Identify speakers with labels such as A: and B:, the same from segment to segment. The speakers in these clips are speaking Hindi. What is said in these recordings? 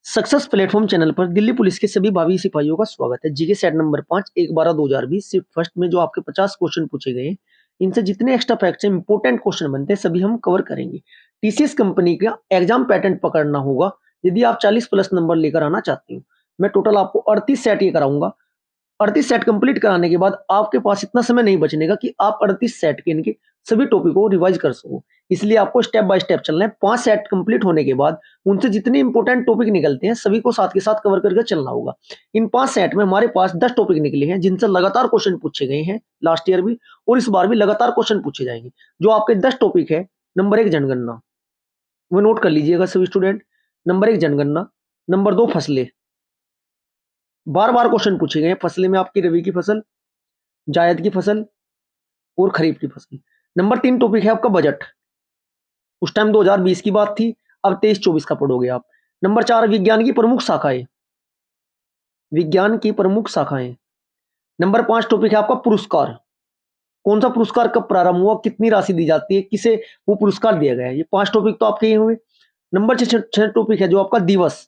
A: सक्सेस प्लेटफॉर्म चैनल पर दिल्ली पुलिस के सभी भावी सिपाहियों का स्वागत है। GK set number 5 1/12/2020 shift first में जो आपके 50 क्वेश्चन पूछे गए हैं, इनसे जितने एक्स्ट्रा फैक्ट्स हैं, इंपॉर्टेंट क्वेश्चन बनते हैं, सभी हम कवर करेंगे। टीसीएस कंपनी का एग्जाम पैटर्न पकड़ना होगा यदि आप 40 प्लस नंबर लेकर आना चाहते हो। मैं टोटल आपको 38 सेट ये कराऊंगा। 38 सेट कंप्लीट कराने के बाद आपके पास इतना समय नहीं बचनेगा कि आप 38 सेट के इनके सभी टॉपिक को रिवाइज कर सको। इसलिए आपको स्टेप बाय स्टेप चलना है। 5 सेट कंप्लीट होने के बाद उनसे जितने इंपॉर्टेंट टॉपिक निकलते हैं सभी को साथ के साथ कवर करके चलना होगा। इन 5 सेट में हमारे पास 10 टॉपिक निकले हैं जिनसे लगातार क्वेश्चन पूछे गए हैं लास्ट ईयर भी, और इस बार भी लगातार क्वेश्चन पूछे जाएंगे। जो आपके 10 टॉपिक है, नंबर 1 जनगणना, वो नोट कर लीजिएगा सभी स्टूडेंट। नंबर 1 जनगणना, नंबर 2 फसलें, बार बार क्वेश्चन पूछे गए हैं। फसलें में आपकी रबी की फसल, जायद की फसल और खरीफ की फसल। नंबर 3 टॉपिक है आपका बजट। उस टाइम 2020 की बात थी, अब 23-24 का पढ़ोगे आप। नंबर 4 विज्ञान की प्रमुख शाखाएं, विज्ञान की प्रमुख शाखाएं। नंबर 5 टॉपिक है आपका पुरस्कार। कौन सा पुरस्कार कब प्रारंभ हुआ, कितनी राशि दी जाती है, किसे वो पुरस्कार दिया गया है। ये 5 टॉपिक तो आपके ही हुए। नंबर 6 टॉपिक है जो आपका दिवस,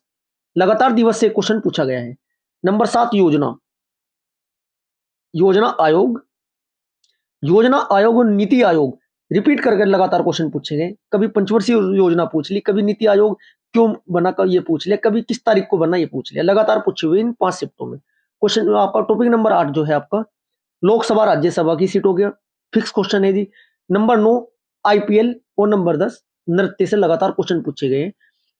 A: लगातार दिवस से क्वेश्चन पूछा गया है। नंबर 7 योजना, योजना आयोग, योजना आयोग और नीति आयोग रिपीट करके लगातार क्वेश्चन पूछे गए। कभी पंचवर्षीय योजना पूछ ली, कभी नीति आयोग क्यों बना कर ये पूछ लिया, कभी किस तारीख को बना ये पूछ लिया। लगातार पूछे हुए इन 5 शिफ्टों में। क्वेश्चन आपका टॉपिक नंबर 8 जो है आपका लोकसभा राज्यसभा की सीटों के फिक्स क्वेश्चन है जी। नंबर 9 आईपीएल और नंबर 10 नृत्य से लगातार क्वेश्चन पूछे गए हैं।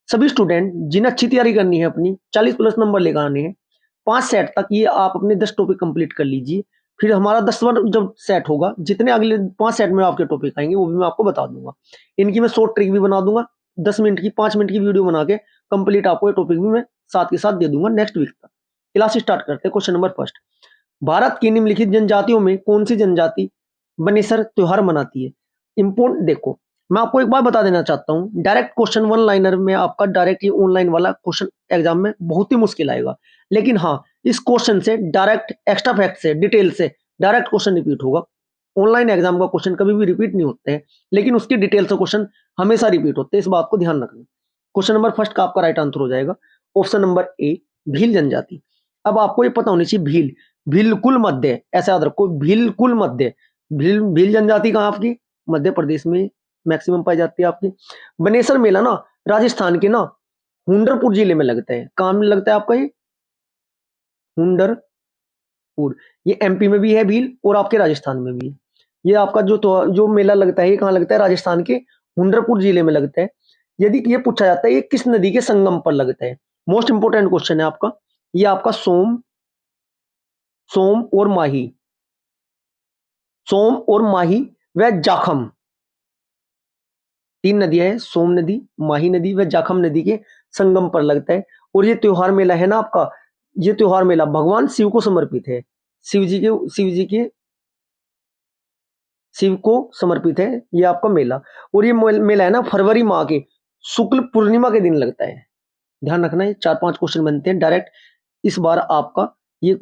A: सभी स्टूडेंट जिन्हें अच्छी तैयारी करनी है, अपनी 40 प्लस नंबर लेकर आने हैं, 5 सेट तक ये आप अपने 10 टॉपिक कंप्लीट कर लीजिए। फिर हमारा 10वां जब सेट होगा, जितने अगले 5 सेट में आपके टॉपिक आएंगे वो भी मैं आपको बता दूंगा। इनकी मैं शॉर्ट ट्रिक भी बना दूंगा, 10 मिनट की 5 मिनट की वीडियो बना के कंप्लीट आपको ये टॉपिक भी मैं साथ के साथ दे दूंगा नेक्स्ट वीक तक। क्लास स्टार्ट करते हैं। क्वेश्चन नंबर फर्स्ट, भारत की निम्नलिखित जनजातियों में कौन सी जनजाति बनेसर त्योहार मनाती है। इंपोर्टेंट देखो, मैं आपको एक बात बता देना चाहता हूं, डायरेक्ट क्वेश्चन वन लाइनर में आपका डायरेक्ट ये ऑनलाइन वाला क्वेश्चन एग्जाम में बहुत ही मुश्किल आएगा। लेकिन हाँ, इस क्वेश्चन से डायरेक्ट एक्स्ट्रा फैक्ट से डिटेल से डायरेक्ट क्वेश्चन रिपीट होगा। ऑनलाइन एग्जाम का क्वेश्चन कभी भी रिपीट नहीं होते हैं, लेकिन उसकी डिटेल से क्वेश्चन हमेशा रिपीट होते हैं, इस बात को ध्यान रखना। क्वेश्चन नंबर फर्स्ट का आपका राइट आंसर हो जाएगा ऑप्शन नंबर ए, भील जनजाति। अब आपको ये पता होनी चाहिए, भील बिल्कुल मध्य, ऐसा याद रखो, बिल्कुल मध्य। भील भील जनजाति कहाँ आपकी, मध्य प्रदेश में मैक्सिमम पाई जाती है आपकी। बनेसर मेला ना राजस्थान के ना हुंडरपुर जिले में लगता है। कहाँ में लगता है आपका ये, हुंडरपुर। ये एमपी में भी है भील और आपके राजस्थान में भी है। ये आपका जो मेला लगता है, ये कहाँ लगता है, राजस्थान के हुंडरपुर जिले में लगता है। यदि ये पूछा जाता है ये किस नदी के संगम पर लगता है, मोस्ट इंपोर्टेंट क्वेश्चन है आपका। ये आपका सोम और माही, सोम और माही व जाखम, 3 नदियां हैं, सोम नदी, माही नदी व जाखम नदी के संगम पर लगता है। और ये त्योहार मेला है ना आपका, ये त्योहार मेला भगवान शिव को समर्पित है। शिव को समर्पित है ये आपका मेला। और ये मेला है ना फरवरी माह के शुक्ल पूर्णिमा के दिन लगता है। ध्यान रखना, ये 4-5 क्वेश्चन बनते हैं डायरेक्ट। इस बार आपका ये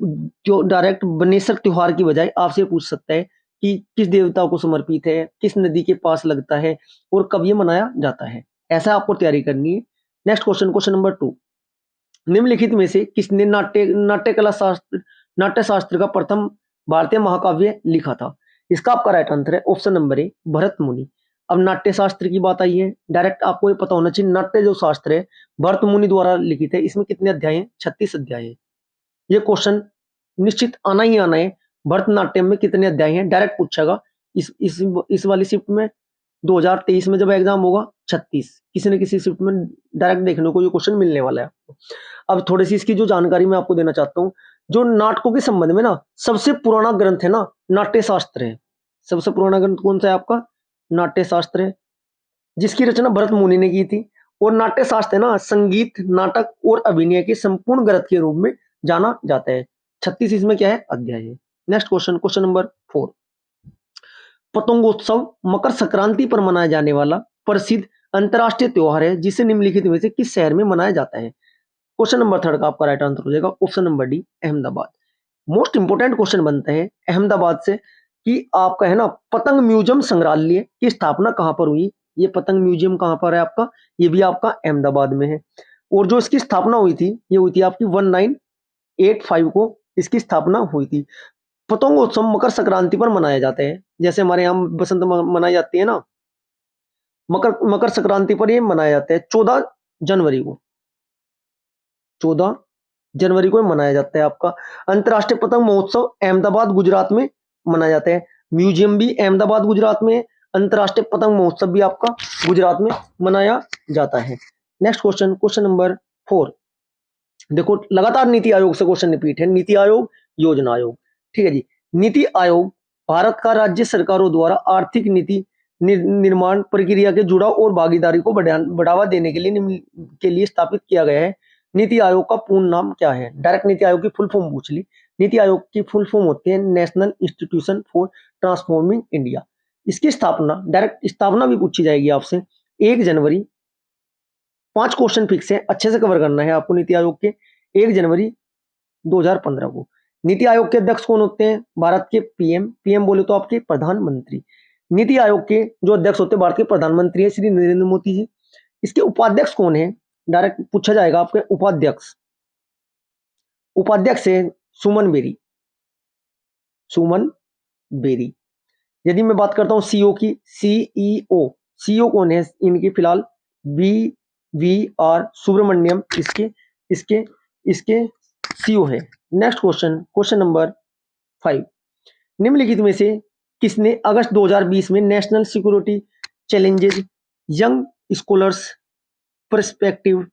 A: जो डायरेक्ट बनेसर त्योहार की बजाय आपसे पूछ सकता है कि किस देवता को समर्पित है, किस नदी के पास लगता है और कब ये मनाया जाता है। ऐसा आपको तैयारी करनी है। नेक्स्ट क्वेश्चन, क्वेश्चन नंबर 2, निम्नलिखित में से किसने नाट्य शास्त्र का प्रथम भारतीय महाकाव्य लिखा था। इसका आपका राइट आंसर है ऑप्शन नंबर ए, भरत मुनि। अब नाट्य शास्त्र की बात आई है, डायरेक्ट आपको ये पता होना चाहिए नाट्य जो शास्त्र है भरत मुनि द्वारा लिखित है। इसमें कितने अध्याय हैं, 36 अध्याय है। ये क्वेश्चन निश्चित आना ही आना है, भरतनाट्यम में कितने अध्याय हैं, डायरेक्ट पूछेगा। इस वाली शिफ्ट में 2023 में जब एग्जाम होगा 36, किसी न किसी शिफ्ट में डायरेक्ट देखने को ये क्वेश्चन मिलने वाला है आपको। अब थोड़ी सी इसकी जो जानकारी मैं आपको देना चाहता हूँ, जो नाटकों के संबंध में ना सबसे पुराना ग्रंथ है ना नाट्य शास्त्र है। सबसे पुराना ग्रंथ कौन सा है आपका, नाट्य शास्त्र है, जिसकी रचना भरत मुनि ने की थी। और नाट्य शास्त्र है ना संगीत, नाटक और अभिनय के संपूर्ण ग्रंथ के रूप में जाना जाता है। 36 इसमें क्या है, अध्याय है। Next question, question number 4, पतंगोत्सव Makar Sankranti पर मनाया जाने वाला प्रसिद्ध अंतरराष्ट्रीय त्योहार है जिसे निम्नलिखित में से किस शहर में मनाया जाता है। क्वेश्चन नंबर 3 का आपका राइट आंसर हो जाएगा option number D, Ahmedabad. Most important question बनते हैं अहमदाबाद से कि आपका है ना पतंग म्यूजियम संग्रहालय की स्थापना कहां पर हुई। ये पतंग म्यूजियम कहां पर है आपका, ये भी आपका अहमदाबाद में है। और जो इसकी स्थापना हुई थी ये हुई थी आपकी 1985 को इसकी स्थापना हुई थी। पतंगोत्सव मकर संक्रांति पर मनाए जाते हैं, जैसे हमारे यहाँ बसंत मनाई जाती है ना, मकर मकर संक्रांति पर ये मनाया जाता है 14 जनवरी को। 14 जनवरी को मनाया जाता है आपका। अंतर्राष्ट्रीय पतंग महोत्सव अहमदाबाद गुजरात में मनाया जाता है। म्यूजियम भी अहमदाबाद गुजरात में, अंतर्राष्ट्रीय पतंग महोत्सव भी आपका गुजरात में मनाया जाता है। Next question, question number 4। देखो लगातार नीति आयोग से क्वेश्चन रिपीट है, नीति आयोग, योजना आयोग। ठीक है जी। नीति आयोग भारत का राज्य सरकारों द्वारा आर्थिक नीति निर्माण प्रक्रिया के जुड़ाव और भागीदारी को बढ़ावा देने के लिए स्थापित किया गया है। नीति आयोग का पूर्ण नाम क्या है? डायरेक्ट नीति आयोग की फुल फॉर्म पूछ ली। नीति आयोग की फुल फॉर्म होती है national institution for transforming India. इसकी स्थापना, डायरेक्ट स्थापना भी पूछी जाएगी आपसे, 1 जनवरी। 5 क्वेश्चन फिक्स है, अच्छे से कवर करना है आपको नीति आयोग के। 1 जनवरी 2015 को। नीति आयोग के अध्यक्ष कौन होते हैं? भारत के पीएम। पीएम बोले तो आपके प्रधानमंत्री। नीति आयोग के जो अध्यक्ष होते हैं भारत के प्रधानमंत्री है श्री नरेंद्र मोदी जी। इसके उपाध्यक्ष कौन है? डायरेक्ट पूछा जाएगा आपके उपाध्यक्ष। उपाध्यक्ष है सुमन बेरी। सुमन बेरी। यदि मैं बात करता हूं सीईओ की, सीईओ, सीईओ कौन है इनके? फिलहाल वी.आर. सुब्रमण्यम इसके सीईओ है। Next question, question number 5। निम्नलिखित में से किसने अगस्त 2020 में national security challenges young scholars perspective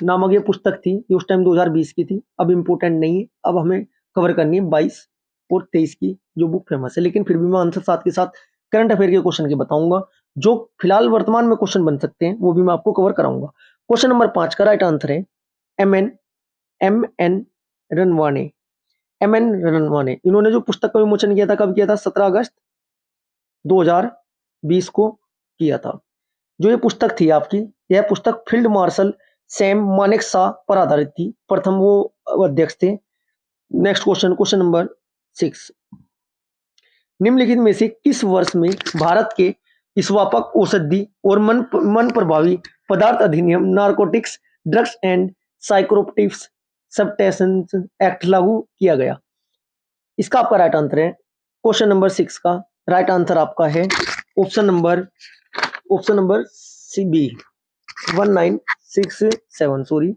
A: नामक ये पुस्तक थी, ये उस टाइम 2020 की थी, अब इंपोर्टेंट नहीं है, अब हमें कवर करनी है 22 और 23 की जो बुक फेमस है, लेकिन फिर भी मैं आंसर साथ के साथ करंट अफेयर के क्वेश्चन के बताऊंगा जो फिलहाल वर्तमान में क्वेश्चन बन सकते हैं, वो भी मैं आपको कवर कराऊंगा। क्वेश्चन नंबर 5 का राइट आंसर है एम.एन. रनवाने। एम.एन. रनवाने, इन्होंने जो पुस्तक का विमोचन किया था, कब किया था? 17 अगस्त 2020 को किया था। जो ये पुस्तक थी आपकी, यह पुस्तक फील्ड मार्शल सैम मानेकशॉ पर आधारित थी, प्रथम वो अध्यक्ष थे। Next question, question number 6। निम्नलिखित में से किस वर्ष में भारत के स्वापक औषधि और मन प्रभावी पदार्थ अधिनियम narcotics drugs and psychotropic substances act लागू किया गया? इसका आपका राइट आंसर है, क्वेश्चन नंबर 6 का राइट आंसर आपका है option number C B 1967। Sorry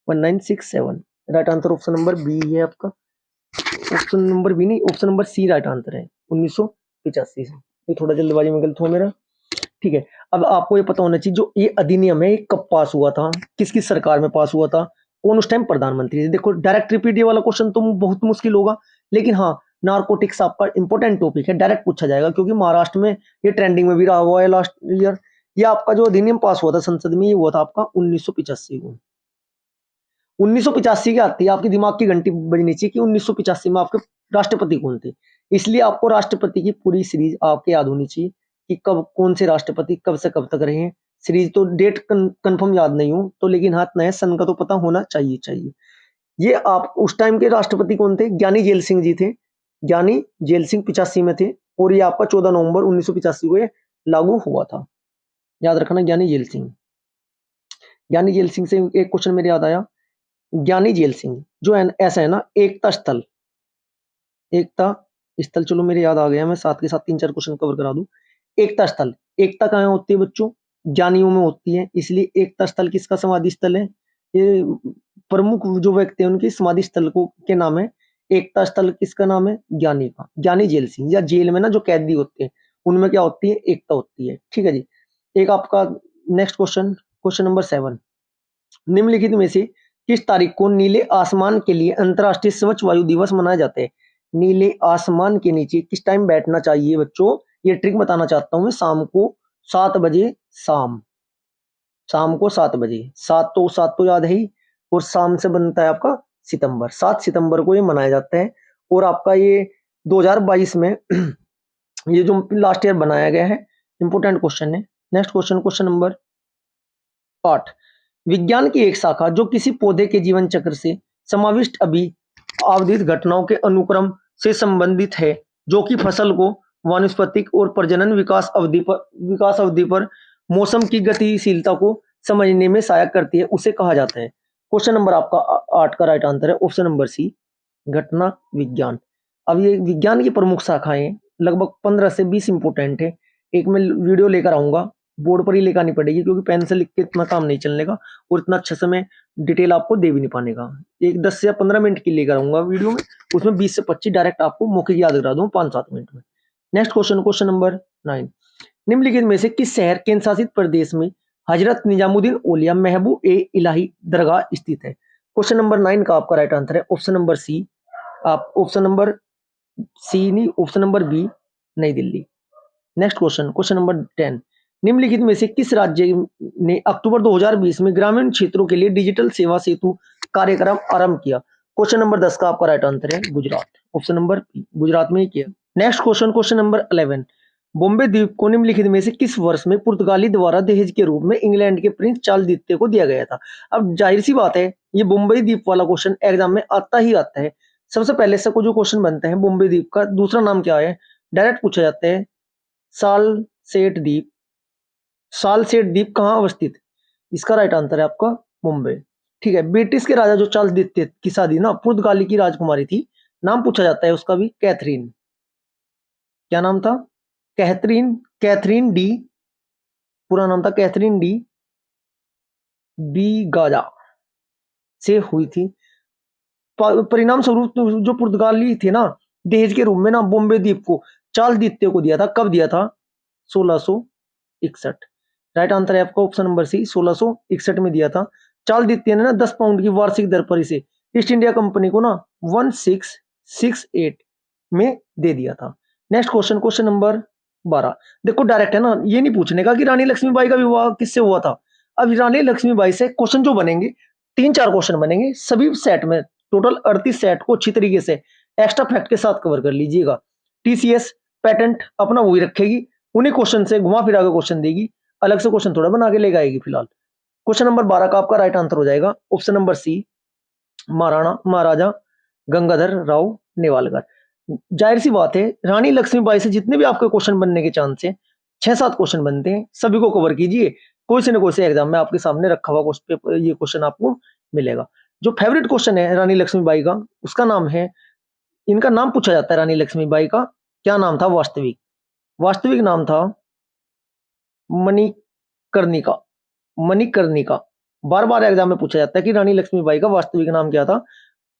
A: 1967 right answer option number B है आपका। ऑप्शन नंबर बी नहीं, option number C right answer है 1985 से। ये थोड़ा जल्दबाजी में गलत हुआ मेरा। ठीक है, अब आपको ये पता होना चाहिए जो ये अधिनियम है ये कब पास हुआ था, किसकी सरकार में पास हुआ था, कौन उस टाइम प्रधानमंत्री थे। देखो डायरेक्ट रिपीट ये वाला क्वेश्चन तो बहुत मुश्किल होगा, लेकिन हाँ नारकोटिक्स आपका इंपॉर्टेंट टॉपिक है, डायरेक्ट पूछा जाएगा क्योंकि महाराष्ट्र में ये ट्रेंडिंग में भी रहा हुआ है लास्ट ईयर। ये आपका जो अधिनियम पास हुआ था संसद में, ये हुआ था आपका 1985 को। 1985 की आती है, आपकी दिमाग की घंटी बजनी चाहिए कि 1985 में आपके राष्ट्रपति कौन थे। इसलिए आपको राष्ट्रपति की पूरी सीरीज आपके याद होनी चाहिए कि कब कौन से राष्ट्रपति कब से कब तक रहे हैं। सीरीज तो डेट कंफर्म याद नहीं हो तो, लेकिन हाथ नए सन का तो पता होना चाहिए। ये आप उस टाइम के राष्ट्रपति कौन थे? ज्ञानी जेल सिंह जी थे। ज्ञानी जेल सिंह 85 में थे और ये आपका 14 नवंबर 1985 को ये लागू हुआ था। याद रखना ज्ञानी जेल सिंह। ज्ञानी जेल सिंह से एक क्वेश्चन मेरे याद आया। ज्ञानी जेल सिंह जो है ऐसा है ना, एकता स्थल चलो मेरे याद आ गया, मैं साथ के साथ 3-4 क्वेश्चन कवर करा दूं। एकता स्थल, एकता कहाँ होती है बच्चों? ज्ञानियों में होती है, इसलिए एकता स्थल किसका समाधि स्थल है? ये प्रमुख जो व्यक्ति है उनकी समाधि स्थल को के नाम है। एकता स्थल किसका नाम है? ज्ञानी का, ज्ञानी जेल सिंह। या जेल में ना जो कैदी होते हैं उनमें क्या होती है? एकता होती है। ठीक है जी। एक आपका नेक्स्ट क्वेश्चन, क्वेश्चन नंबर 7। निम्नलिखित में से किस तारीख को नीले आसमान के लिए अंतर्राष्ट्रीय स्वच्छ वायु दिवस मनाया जाता है? नीले आसमान के नीचे किस टाइम बैठना चाहिए बच्चों? ये ट्रिक बताना चाहता हूं मैं। शाम को 7 बजे, शाम को 7 बजे। 7 तो याद है ही, और शाम से बनता है आपका सितंबर। 7 सितंबर को ये मनाया जाता है। और आपका ये 2022 में ये जो लास्ट ईयर बनाया गया है, इंपोर्टेंट क्वेश्चन है। Next question, question number 8। विज्ञान की एक शाखा जो किसी पौधे के जीवन चक्र से समाविष्ट आवधित घटनाओं के अनुक्रम से संबंधित है, जो कि फसल को वानस्पतिक और प्रजनन विकास अवधि पर मौसम की गतिशीलता को समझने में सहायक करती है उसे कहा जाता है। क्वेश्चन नंबर आपका 8 का राइट आंसर है ऑप्शन नंबर सी, घटना विज्ञान। अब ये विज्ञान की प्रमुख शाखाएं लगभग 15 से 20 इंपोर्टेंट है। एक मैं वीडियो लेकर आऊंगा, बोर्ड पर ही लेकर आनी पड़ेगी क्योंकि पेन से लिख के इतना काम नहीं चलने का और इतना अच्छा से मैं डिटेल आपको दे भी नहीं पाने का। एक 10 या 15 मिनट की लेकर आऊंगा वीडियो में, उसमें 20 से 25 डायरेक्ट आपको मौके की याद करा दूं 5-7 मिनट में। नेक्स्ट क्वेश्चन, क्वेश्चन नंबर 9, निम्नलिखित में से किस शहर केंद्र शासित प्रदेश में हजरत निजामुद्दीन औलिया महबूब ए इलाही दरगाह स्थित है? क्वेश्चन नंबर 9 का आपका राइट आंसर है ऑप्शन नंबर सी, आप ऑप्शन नंबर सी नहीं, ऑप्शन नंबर बी, नई Delhi. Next question, question number 10, निम्नलिखित में से किस राज्य ने अक्टूबर 2020 में ग्रामीण क्षेत्रों के लिए डिजिटल सेवा सेतु कार्यक्रम आरंभ किया? क्वेश्चन नंबर 10 का आपका राइट आंसर है Gujarat, option number B, Gujarat में ही किया। Next question, question number 11, Bombay द्वीप को निम्नलिखित में से किस वर्ष में पुर्तगाली द्वारा दहेज के रूप में इंग्लैंड के प्रिंस चार्ल्स द्वितीय को दिया गया था? अब जाहिर सी बात है, ये बॉम्बे द्वीप वाला क्वेश्चन एग्जाम में आता ही आता है। सबसे पहले से को जो क्वेश्चन बनते हैं, बॉम्बे द्वीप का दूसरा नाम क्या है, डायरेक्ट पूछा जाता है। सालसेट द्वीप, सालसेट द्वीप कहाँ अवस्थित? इसका राइट आंसर है आपका मुंबई। ठीक है, ब्रिटिश के राजा जो चार्ल्स द्वितीय की शादी ना पुर्तगाली की राजकुमारी थी, नाम पूछा जाता है उसका भी कैथरीन। क्या नाम था? कैथरीन, कैथरीन डी, पूरा नाम था कैथरीन डी बी गाजा से हुई थी। परिणाम स्वरूप जो पुर्तगाली थे ना, दहेज के रूप में ना बॉम्बे द्वीप को चार्ल्स द्वितीय को दिया था। कब दिया था? 1661। राइट आंसर है आपका ऑप्शन नंबर सी, 1661 में दिया था। चार्ल्स द्वितीय ने ना 10 पाउंड की वार्षिक दर पर इसे ईस्ट इंडिया कंपनी को ना 1668 में दे दिया था। नेक्स्ट क्वेश्चन, क्वेश्चन नंबर 12, देखो डायरेक्ट है ना, ये नहीं पूछने का कि रानी लक्ष्मीबाई का विवाह किससे हुआ था। अब रानी लक्ष्मीबाई से क्वेश्चन जो बनेंगे, 3-4 क्वेश्चन बनेंगे सभी सेट में, टोटल 38 सेट को अच्छी तरीके से एक्स्ट्रा फैक्ट के साथ कवर कर लीजिएगा। टीसीएस पैटेंट अपना वही रखेगी, उन्हीं क्वेश्चन से घुमा फिरा के क्वेश्चन देगी, अलग से क्वेश्चन थोड़ा बना के लेकर आएगी। फिलहाल क्वेश्चन नंबर 12 का आपका राइट आंसर हो जाएगा ऑप्शन नंबर सी, महाराजा गंगाधर राव नेवालकर। जाहिर सी बात है, रानी लक्ष्मीबाई से जितने भी आपके क्वेश्चन बनने के चांस है, 6-7 क्वेश्चन बनते हैं, सभी को कवर कीजिए। कोई से न कोई से एग्जाम में आपके सामने रखा हुआ ये क्वेश्चन आपको मिलेगा। जो फेवरेट क्वेश्चन है रानी लक्ष्मीबाई का, उसका नाम है, इनका नाम पूछा जाता है रानी लक्ष्मीबाई का, क्या नाम था वास्तविक? वास्तविक नाम था मणिकर्णिका, मणिकर्णिका। बार बार एग्जाम में पूछा जाता है कि रानी लक्ष्मीबाई का वास्तविक नाम क्या था?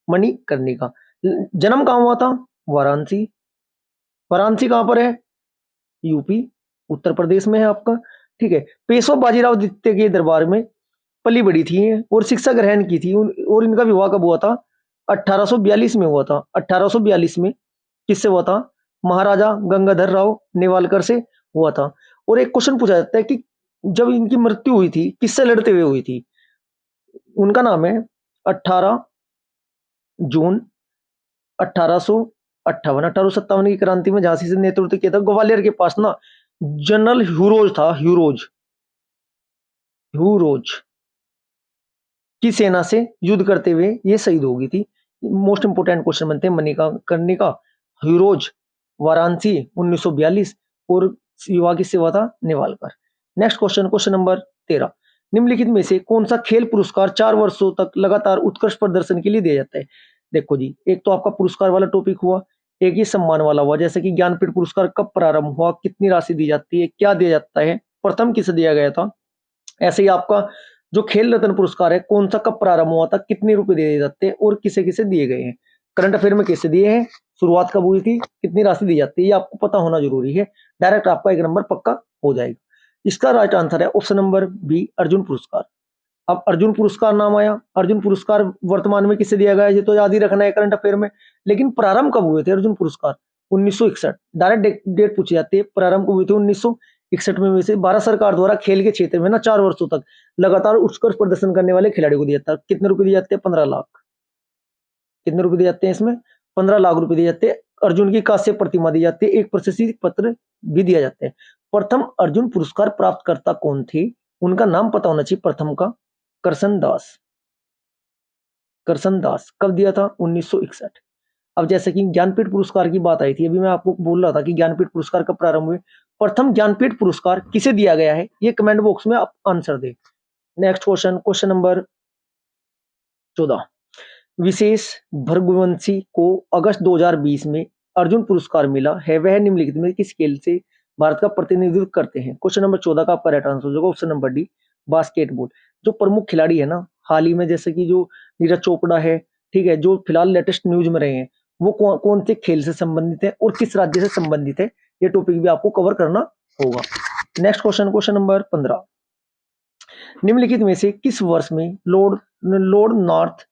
A: मणिकर्णिका। जन्म कहाँ हुआ था? वाराणसी। वाराणसी कहाँ पर है? यूपी, उत्तर प्रदेश में है आपका। ठीक है, पेशवा बाजीराव द्वितीय के दरबार में पली बड़ी थी और शिक्षा ग्रहण की थी, और इनका विवाह कब हुआ था? 1842 में हुआ था। 1842 में किससे हुआ था? महाराजा गंगाधर राव नेवालकर से हुआ था। और एक क्वेश्चन पूछा जाता है कि जब इनकी मृत्यु हुई थी किससे लड़ते हुए हुई थी? उनका नाम है 18 जून 1858, 1857 की क्रांति में झांसी से नेतृत्व किया था। ग्वालियर के पास ना जनरल ह्यूरोज था, ह्यूरोज, ह्यूरोज की सेना से युद्ध करते हुए ये शहीद हो गई थी। मोस्ट इंपोर्टेंट क्वेश्चन बनते हैं मणिका कर्णिका, ह्यूरोज, वाराणसी 1942, और युवा की सेवा था Newalkar. Next question, question number 13, निम्नलिखित में से कौन सा खेल पुरस्कार 4 वर्षों तक लगातार उत्कृष्ट प्रदर्शन के लिए दिया जाता है? देखो जी, एक तो आपका पुरस्कार वाला टॉपिक हुआ, एक ही सम्मान वाला हुआ, जैसे कि ज्ञानपीठ पुरस्कार कब प्रारंभ हुआ, कितनी राशि दी जाती है, क्या दिया जाता है, प्रथम किसे दिया गया था। ऐसे ही आपका जो खेल रत्न पुरस्कार है, कौन सा कब प्रारंभ हुआ था, कितने रुपए दिए जाते हैं और किसे किसे दिए गए हैं, करंट अफेयर में कैसे दिए हैं, शुरुआत कब हुई थी, कितनी राशि दी जाती है, ये आपको पता होना जरूरी है। डायरेक्ट आपका 1 नंबर पक्का हो जाएगा। इसका राइट आंसर है ऑप्शन नंबर बी, अर्जुन पुरस्कार। अब अर्जुन पुरस्कार नाम आया, अर्जुन पुरस्कार वर्तमान में किसे दिया गया, ये तो याद ही रखना है करंट अफेयर में। लेकिन प्रारंभ कब हुए थे अर्जुन पुरस्कार? 1961। डायरेक्ट डेट पूछी जाती है, प्रारंभ कब हुए थे? 1961 में। वैसे भारत सरकार द्वारा खेल के क्षेत्र में ना 4 वर्षों तक लगातार उत्कृष्ट प्रदर्शन करने वाले खिलाड़ियों को दिया था। कितने रुपए दिए जाते हैं? 15 लाख। कितने रुपए दिए जाते हैं इसमें? 15 लाख रुपए दिए जाते हैं। अर्जुन की कांस्य प्रतिमा दी जाती है, एक प्रशस्ति पत्र भी दिया जाता है। प्रथम अर्जुन पुरस्कार प्राप्तकर्ता कौन थे, उनका नाम पता होना चाहिए। प्रथम का करसन दास, करसन दास। कब दिया था? 1961। अब जैसे कि ज्ञानपीठ पुरस्कार की बात आई थी, अभी मैं आपको बोल रहा था कि ज्ञानपीठ पुरस्कार कब प्रारंभ हुए। प्रथम ज्ञानपीठ पुरस्कार किसे दिया गया है, ये कमेंट बॉक्स में आप आंसर दें। Next question, question number 14। विशेष भृगुवंशी को अगस्त 2020 में अर्जुन पुरस्कार मिला है, वह निम्नलिखित में किस खेल से भारत का प्रतिनिधित्व करते हैं? क्वेश्चन नंबर 14 का आपका राइट आंसर हो जाएगा ऑप्शन नंबर डी, बास्केटबॉल। जो प्रमुख खिलाड़ी है ना हाल ही में, जैसे कि जो नीरज चोपड़ा है, ठीक है, जो फिलहाल लेटेस्ट न्यूज में रहे हैं, वो कौन से खेल से संबंधित है और किस राज्य से संबंधित है, ये टॉपिक भी आपको कवर करना होगा। Next question, question number 15। निम्नलिखित में से किस वर्ष में लॉर्ड नॉर्थ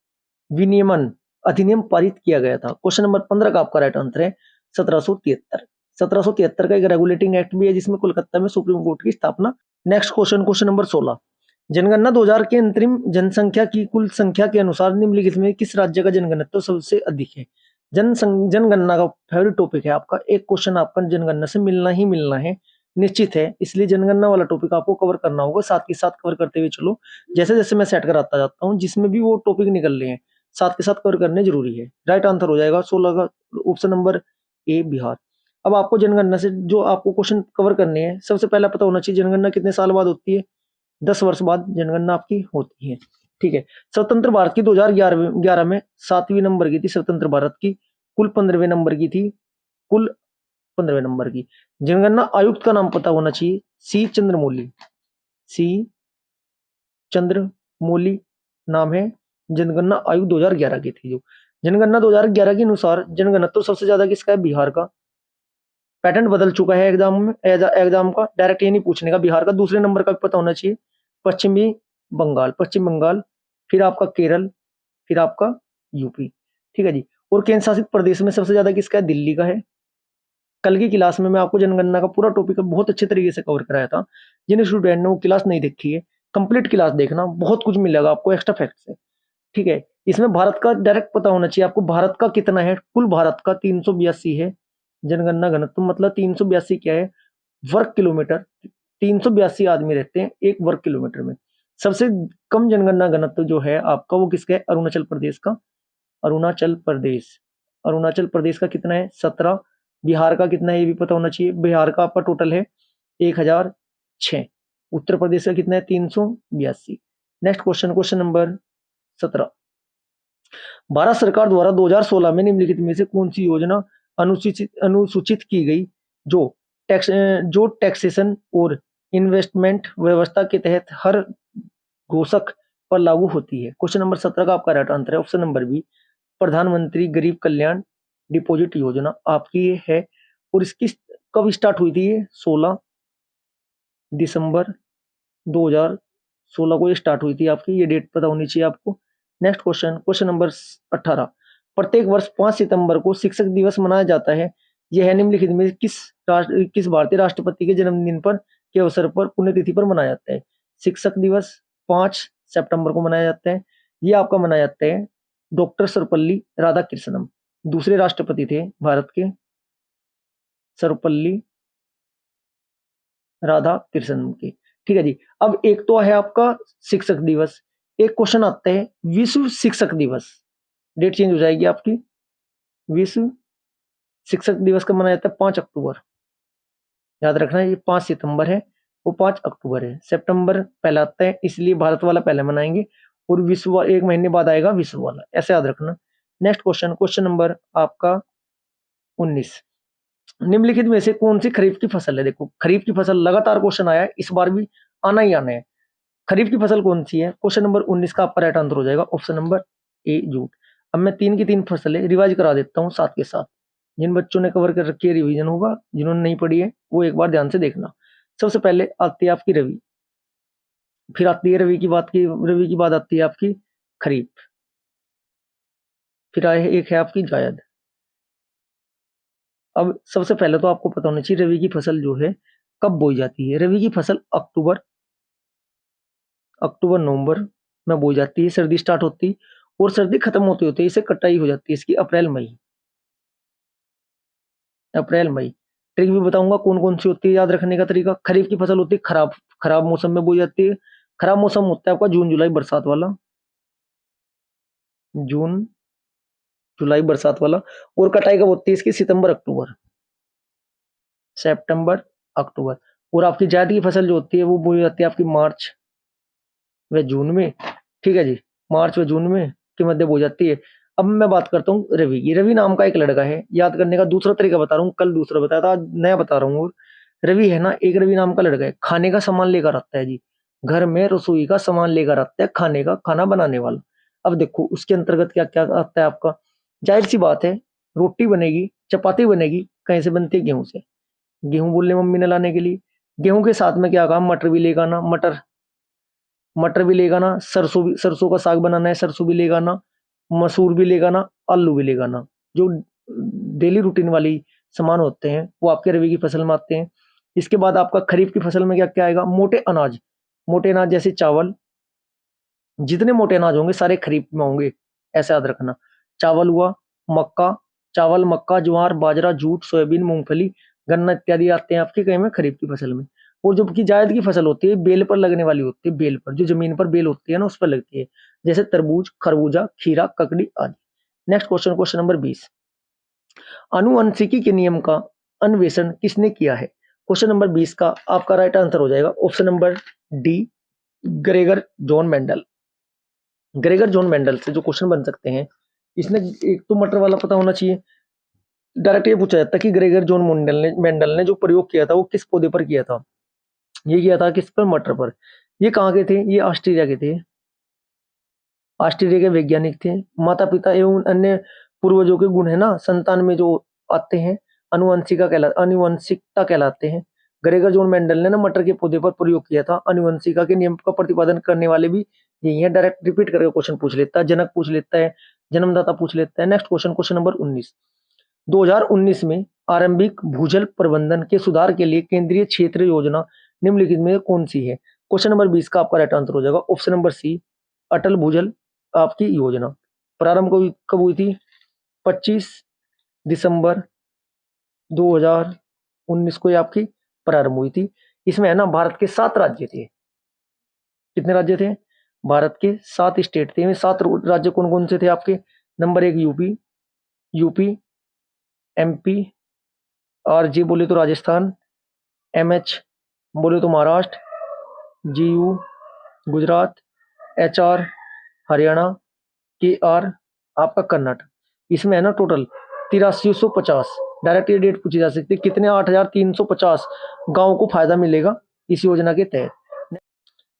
A: विनियमन अधिनियम पारित किया गया था? क्वेश्चन नंबर 15 का आपका राइट आंसर है 1773। 1773 का एक रेगुलेटिंग एक्ट भी है जिसमें कोलकाता में सुप्रीम कोर्ट की स्थापना। Next question, question number 16। जनगणना 2000 के अंतरिम जनसंख्या की कुल संख्या के अनुसार निम्नलिखित में किस राज्य का जनघनत्व सबसे अधिक है? जनगणना का फेवरेट टॉपिक है आपका, एक क्वेश्चन आपका जनगणना से मिलना ही मिलना है, निश्चित है, इसलिए जनगणना वाला टॉपिक आपको कवर करना होगा, साथ के साथ कवर करते हुए चलो, जैसे जैसे मैं सेट कराता जाता हूँ, जिसमें भी वो टॉपिक निकल रहे हैं साथ के साथ कवर करने जरूरी है। राइट आंसर हो जाएगा 16 का ऑप्शन नंबर ए, बिहार। अब आपको जनगणना से जो आपको क्वेश्चन कवर करने हैं, सबसे पहला पता होना चाहिए जनगणना कितने साल बाद होती है? 10 वर्ष बाद जनगणना आपकी होती है, ठीक है। स्वतंत्र भारत की 2011 में 7वीं नंबर की थी स्वतंत्र भारत की, कुल 15वें नंबर की थी, कुल 15वें नंबर की। जनगणना आयुक्त का नाम पता होना चाहिए, सी चंद्रमौली, सी चंद्रमौली नाम है जनगणना आयुक्त 2011 की थी। जो जनगणना 2011 के अनुसार जनगणना तो सबसे ज्यादा किसका है? बिहार का। पैटर्न बदल चुका है एग्जाम में, एग्जाम का डायरेक्ट ये नहीं पूछने का। बिहार का दूसरे नंबर का भी पता होना चाहिए, पश्चिमी बंगाल, पश्चिम बंगाल, फिर आपका केरल, फिर आपका यूपी, ठीक है जी। और केंद्र शासित प्रदेश में सबसे ज्यादा किसका है? दिल्ली का है। कल की क्लास में मैं आपको जनगणना का पूरा टॉपिक बहुत अच्छे तरीके से कवर कराया था। जिन स्टूडेंट ने वो क्लास नहीं देखी है, कंप्लीट क्लास देखना, बहुत कुछ मिलेगा आपको एक्स्ट्रा फैक्ट से, ठीक है। इसमें भारत का डायरेक्ट पता होना चाहिए आपको, भारत का कितना है? कुल भारत का 382 है जनगणना घनत्व, मतलब 382 क्या है? वर्ग किलोमीटर। 382 आदमी रहते हैं एक वर्ग किलोमीटर में। सबसे कम जनगणना घनत्व जो है आपका वो किसका है? अरुणाचल प्रदेश का। अरुणाचल प्रदेश, अरुणाचल प्रदेश का कितना है? 17। बिहार का कितना है ये भी पता होना चाहिए, बिहार का आपका टोटल है 1006। उत्तर प्रदेश का कितना है? 382। Next question, question number 17। Bharat सरकार द्वारा 2016 में निम्नलिखित में से कौन सी योजना अनुसूचित की गई जो टैक्सेशन और इन्वेस्टमेंट व्यवस्था के तहत हर घोषक पर लागू होती है? क्वेश्चन नंबर 17 का आपका राइट आंसर है ऑप्शन नंबर बी, प्रधानमंत्री गरीब कल्याण डिपॉजिट योजना आपकी ये है। और इसकी कब स्टार्ट हुई थी? ये 16 दिसंबर 2016 को ये स्टार्ट हुई थी आपकी, ये डेट पता होनी चाहिए आपको। Next question, question number 18। प्रत्येक वर्ष 5 सितंबर को शिक्षक दिवस मनाया जाता है, यह निम्नलिखित में किस भारतीय राष्ट्रपति के जन्मदिन पर के अवसर पर पुण्यतिथि पर मनाया जाता है? शिक्षक दिवस 5 सितंबर को मनाया जाता है, ये आपका मनाया जाता है डॉक्टर सर्वपल्ली राधाकृष्णन, दूसरे राष्ट्रपति थे भारत के, सर्वपल्ली राधा कृष्णन के, ठीक है जी। अब एक तो है आपका शिक्षक दिवस, एक क्वेश्चन आता है विश्व शिक्षक दिवस, डेट चेंज हो जाएगी आपकी। विश्व शिक्षक दिवस कब मनाया जाता है? 5 अक्टूबर। याद रखना ये 5 सितंबर है, वो 5 अक्टूबर है। सितंबर पहला आता है इसलिए भारत वाला पहले मनाएंगे, और विश्व एक महीने बाद आएगा विश्व वाला, ऐसे याद रखना। नेक्स्ट क्वेश्चन, क्वेश्चन नंबर आपका 19। निम्नलिखित में से कौन सी खरीफ की फसल है? देखो खरीफ की फसल लगातार क्वेश्चन आया है, इस बार भी आना ही आना है। खरीफ की फसल कौन सी है? क्वेश्चन नंबर 19 का आपका राइट आंसर हो जाएगा ऑप्शन नंबर ए, जूट। अब मैं 3 की 3 फसलें रिवाइज करा देता हूँ साथ के साथ, जिन बच्चों ने कवर कर रखी है रिवीजन होगा, जिन्होंने नहीं पढ़ी है वो एक बार ध्यान से देखना। सबसे पहले आती है आपकी रवि, फिर आती है रवि की बाद आती है आपकी खरीफ, फिर आए एक है आपकी जायद। अब सबसे पहले तो आपको पता होना चाहिए रवि की फसल जो है कब बोई जाती है। रवि की फसल अक्टूबर नवंबर में बोई जाती है, सर्दी स्टार्ट होती और सर्दी खत्म होते होते इसे कटाई हो जाती है इसकी अप्रैल मई। अप्रैल मई ट्रिक भी बताऊंगा कौन कौन सी होती है, याद रखने का तरीका। खरीफ की फसल होती है खराब खराब मौसम में बोई जाती है। खराब मौसम होता है आपका जून जुलाई बरसात वाला, जून जुलाई बरसात वाला। और कटाई कब होती है इसकी? सितंबर अक्टूबर, सितंबर अक्टूबर। और आपकी जायद की फसल जो होती है वो बोई जाती है आपकी मार्च व जून में, ठीक है जी, मार्च व जून में के मध्य हो जाती है। अब मैं बात करता हूँ रवि की। रवि नाम का एक लड़का है, याद करने का दूसरा तरीका बता रहा हूँ, कल दूसरा बताया था, आज नया बता रहा हूँ। और रवि है ना, एक रवि नाम का लड़का है, खाने का सामान लेकर आता है जी, घर में रसोई का सामान लेकर आता है, खाने का, खाना बनाने वाला। अब देखो उसके अंतर्गत क्या क्या आता है आपका, जाहिर सी बात है, रोटी बनेगी, चपाती बनेगी, कहीं से बनती है, गेहूं से। गेहूं बोलने मम्मी ने लाने के लिए, गेहूं के साथ में क्या कहा, मटर भी लेगा ना, मटर, मटर भी लेगा ना, सरसों भी, सरसों का साग बनाना है, सरसों भी लेगा ना, मसूर भी लेगा ना, आलू भी लेगा ना। जो डेली रूटीन वाली सामान होते हैं वो आपके रबी की फसल में आते हैं। इसके बाद आपका खरीफ की फसल में क्या क्या आएगा, मोटे अनाज, मोटे अनाज जैसे चावल, जितने मोटे अनाज होंगे सारे खरीफ में होंगे, ऐसे याद रखना। चावल हुआ, मक्का, चावल, मक्का, ज्वार, बाजरा, जूट, सोयाबीन, मूंगफली, गन्ना इत्यादि आते हैं आपके कहीं में खरीफ की फसल में। और जो की जायद की फसल होती है, बेल पर लगने वाली होती है, बेल पर, जो जमीन पर बेल होती है ना, उस पर लगती है, जैसे तरबूज, खरबूजा, खीरा, ककड़ी आदि। नेक्स्ट क्वेश्चन, क्वेश्चन नंबर 20, अनुवंशिकी के नियम का अन्वेषण किसने किया है? क्वेश्चन नंबर 20 का आपका राइट आंसर हो जाएगा option number D, Gregor John Mendel. Gregor John Mendel से जो क्वेश्चन बन सकते हैं, इसने एक तो मटर वाला पता होना चाहिए। डायरेक्ट ये पूछा जाता है कि ग्रेगर जॉन मेंडल ने जो प्रयोग किया था वो किस पौधे पर किया था? ये किया था किस पर, मटर पर। ये कहाँ के थे, ये ऑस्ट्रेलिया के थे, ऑस्ट्रेलिया के वैज्ञानिक थे। माता पिता एवं अन्य पूर्वजों के गुण है ना संतान में जो आते हैं, अनुवंशिकता कहलाते हैं। ग्रेगर जॉन मेंडल ने ना मटर के पौधे पर प्रयोग किया था। अनुवंशिका के नियम का प्रतिपादन करने वाले भी यही है। डायरेक्ट रिपीट करके क्वेश्चन पूछ लेता है, जनक पूछ लेता है, जन्मदाता पूछ लेता है। नेक्स्ट क्वेश्चन, क्वेश्चन नंबर 19, 2019 में आरंभिक भूजल प्रबंधन के सुधार के लिए केंद्रीय क्षेत्र योजना निम्नलिखित में कौन सी है? क्वेश्चन नंबर 20 का आपका राइट आंसर हो जाएगा ऑप्शन नंबर सी, अटल भूजल आपकी योजना। प्रारंभ कब हुई थी? 25 दिसंबर 2019 को ये आपकी प्रारंभ हुई थी। इसमें है ना भारत के 7 राज्य थे। कितने राज्य थे? भारत के 7 स्टेट थे। 7 राज्य कौन कौन से थे आपके? Number 1 UP, UP, MP, RJ बोले तो राजस्थान, एमएच बोले तो महाराष्ट्र, जीयू गुजरात, एचआर हरियाणा, के आर आपका कर्नाटक। इसमें है ना टोटल 8350। डायरेक्ट ये डेट पूछी जा सकती है, कितने 8350 गांवों को फायदा मिलेगा इस योजना के तहत।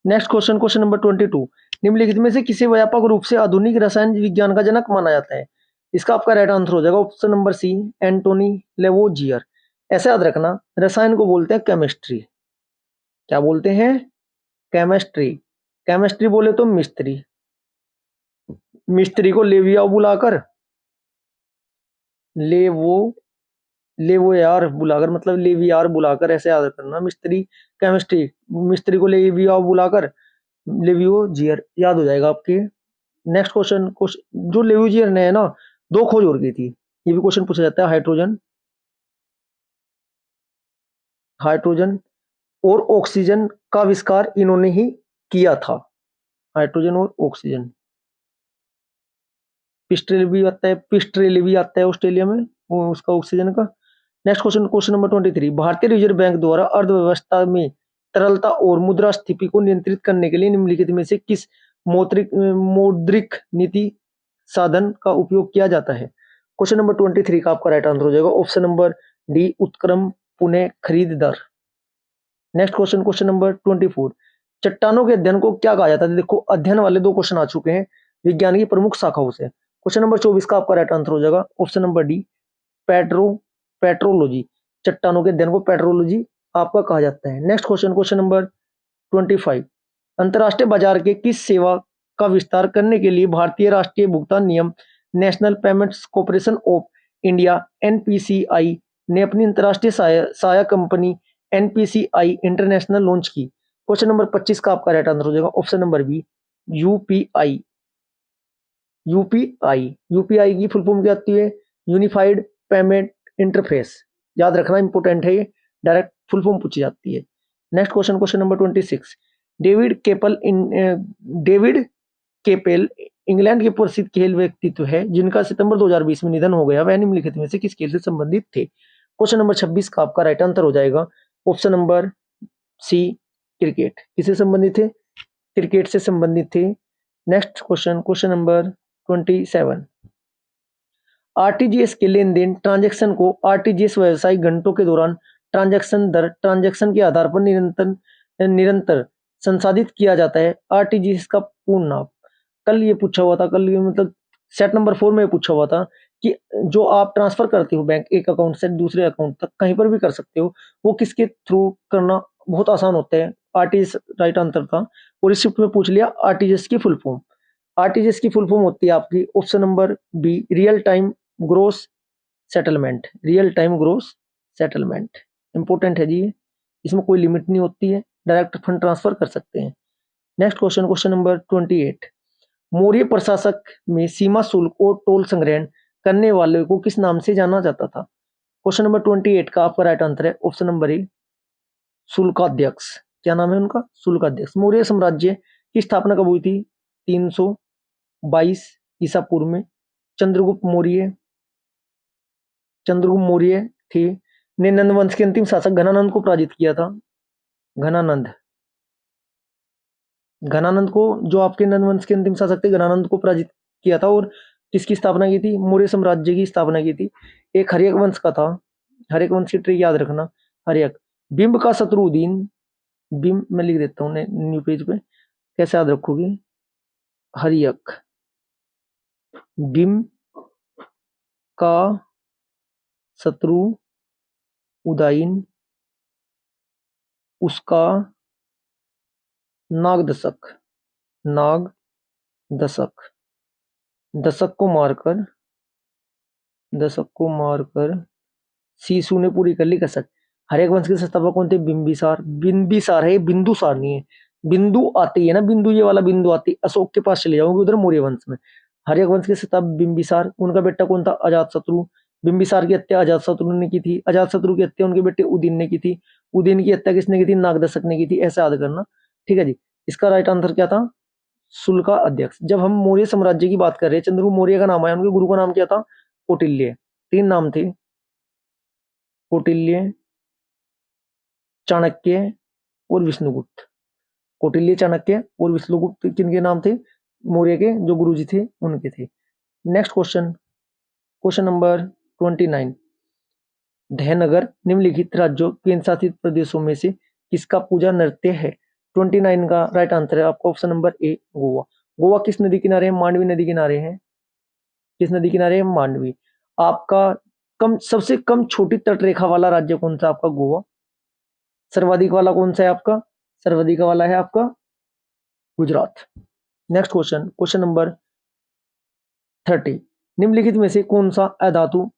A: नेक्स्ट क्वेश्चन, क्वेश्चन नंबर 22, निम्नलिखित में से किसे व्यापक रूप से आधुनिक रसायन विज्ञान का जनक माना जाता है? इसका आपका राइट आंसर हो जाएगा option number C, Antoine Lavoisier. ऐसे याद रखना, रसायन को बोलते हैं केमिस्ट्री। क्या बोलते हैं? केमिस्ट्री। केमिस्ट्री बोले तो मिस्त्री, मिस्त्री को लेविया बुलाकर, लेवो, लेवो यार बुलाकर, मतलब लेवियार बुलाकर, ऐसे याद करना। मिस्त्री, केमिस्ट्री, मिस्त्री को लेविया बुलाकर लेवियो जियर याद हो जाएगा आपके। नेक्स्ट क्वेश्चन, जो लेवियो जियर ने है ना 2 खोज और की थी, ये भी क्वेश्चन पूछा जाता है। हाइड्रोजन, हाइड्रोजन और ऑक्सीजन का आविष्कार इन्होंने ही किया था। हाइड्रोजन और ऑक्सीजन। पिस्ट्रेल भी आता है, पिस्ट्रेल भी आता है ऑस्ट्रेलिया में, वो उसका ऑक्सीजन का। नेक्स्ट क्वेश्चन, क्वेश्चन नंबर 23, भारतीय रिजर्व बैंक द्वारा अर्थव्यवस्था में तरलता और मुद्रास्फीति को नियंत्रित करने के लिए निम्नलिखित में से किस मौद्रिक नीति साधन का उपयोग किया जाता है? क्वेश्चन नंबर 23 का आपका राइट आंसर हो जाएगा ऑप्शन नंबर डी, उत्क्रम पुनः खरीद दर। नेक्स्ट क्वेश्चन, क्वेश्चन नंबर 24, चट्टानों के अध्ययन को क्या कहा जाता है? देखो अध्ययन वाले 2 क्वेश्चन आ चुके हैं विज्ञान की प्रमुख शाखाओं से। क्वेश्चन नंबर 24 का आपका राइट आंसर हो जाएगा ऑप्शन नंबर डी, पेट्रोलॉजी। चट्टानों के अध्ययन को पेट्रोलॉजी आपका कहा जाता है। नेक्स्ट क्वेश्चन, क्वेश्चन नंबर 25, अंतरराष्ट्रीय बाजार के किस सेवा का विस्तार करने के लिए भारतीय राष्ट्रीय भुगतान नियम national payments corporation of India NPCI ने अपनी अंतरराष्ट्रीय सहायक कंपनी एनपीसीआई इंटरनेशनल लॉन्च की? क्वेश्चन नंबर 25 का आपका राइट आंसर हो जाएगा option number B, UPI. UPI, UPI की फुल फॉर्म क्या आती है? Unified payment interface. याद रखना, इंपोर्टेंट है ये, डायरेक्ट फुल फॉर्म पूछी जाती है। Next question, question number 26, David Keppel England के प्रसिद्ध खेल व्यक्तित्व है जिनका सितंबर 2020 में निधन हो गया, वह निम्नलिखित में से किस खेल से संबंधित थे? क्वेश्चन नंबर 26 का आपका राइट आंसर हो जाएगा ऑप्शन नंबर सी, क्रिकेट। किससे संबंधित थे? क्रिकेट से संबंधित थे। Next question, question number 27। RTGS के लेन देन ट्रांजैक्शन को आरटीजीएस व्यवसायिक घंटों के दौरान ट्रांजैक्शन दर ट्रांजैक्शन के आधार पर निरंतर संसाधित किया जाता है। आरटीजीएस का पूर्ण नाम कल ये पूछा हुआ था, कल ये मतलब सेट नंबर 4 में पूछा हुआ था कि जो आप ट्रांसफर करते हो बैंक एक अकाउंट से दूसरे अकाउंट तक कहीं पर भी कर सकते हो, वो किसके थ्रू करना बहुत आसान होता है। आरटीजीएस राइट आंसर था। और इस शिफ्ट में पूछ लिया आरटीजीएस की फुल फॉर्म। आरटीजीएस की फुल फॉर्म होती है आपकी option number B, real time gross settlement. Real time gross settlement important है जी, इसमें कोई लिमिट नहीं होती है, डायरेक्ट फंड ट्रांसफर कर सकते हैं। Next question, question number 28। Maurya प्रशासक में सीमा शुल्क और टोल संग्रहण करने वाले को किस नाम से जाना जाता था। क्वेश्चन नंबर 28 का आपका राइट आंसर है ऑप्शन नंबर ए, शुल्काध्यक्ष। क्या नाम है उनका? शुल्काध्यक्ष। मौर्य साम्राज्य की स्थापना कब हुई थी? 322 ईसा पूर्व में। चंद्रगुप्त मौर्य थे ने नंद वंश के अंतिम शासक घनानंद को पराजित किया था। घनानंद को, जो आपके नंद वंश के अंतिम शासक थे, घनानंद को पराजित किया था। और किसकी स्थापना की थी? मौर्य साम्राज्य की स्थापना की थी। एक हर्यक वंश का था। हर्यक वंश की ट्रिक याद रखना। हर्यक। बिंब का शत्रुदीन, बिंब मैं लिख देता हूँ न्यू पेज पे, कैसे याद रखोगे? हर्यक। बिंब का शत्रु उदयन, उसका नागदशक। दशक को मारकर सीसू ने पूरी कर ली कसक। हरेक वंश के संस्थापक कौन थे? बिंबिसार है, बिंदुसार नहीं है। बिंदु आती है ना, बिंदु ये वाला बिंदु आती, अशोक के पास चले जाओगे उधर मौर्य वंश में। हरेक वंश के संस्थापक बिंबिसार। उनका बेटा कौन था? अजातशत्रु। बिंबिसार की हत्या अजातशत्रु ने की थी। अजातशत्रु की हत्या उनके बेटे उदयन ने की थी। उदयन की हत्या किसने की थी? नागदशक ने की थी। ऐसा याद करना, ठीक है जी। इसका राइट आंसर क्या था? शुल्का अध्यक्ष। जब हम मौर्य साम्राज्य की बात कर रहे हैं, चंद्रगुप्त मौर्य का नाम आया, उनके गुरु का नाम क्या था? कौटिल्य। 3 नाम थे, कौटिल्य, चाणक्य और विष्णुगुप्त। कौटिल्य, चाणक्य और विष्णुगुप्त किनके नाम थे? मौर्य के जो गुरुजी थे उनके थे। Next question, question number 29। धयनगर निम्नलिखित राज्यों केंद्र शासित प्रदेशों में से किसका पूजा नृत्य है? 29 का राइट आंसर है आपका option number A, Goa. Goa किस नदी किनारे है? मांडवी नदी किनारे है। किस नदी किनारे है? मांडवी। आपका सबसे कम छोटी तटरेखा वाला राज्य कौन सा? आपका गोवा। सर्वाधिक वाला कौन सा है आपका? सर्वाधिक वाला है आपका Gujarat. Next question, question number 30। निम्नलिखित में से कौन सा अधातु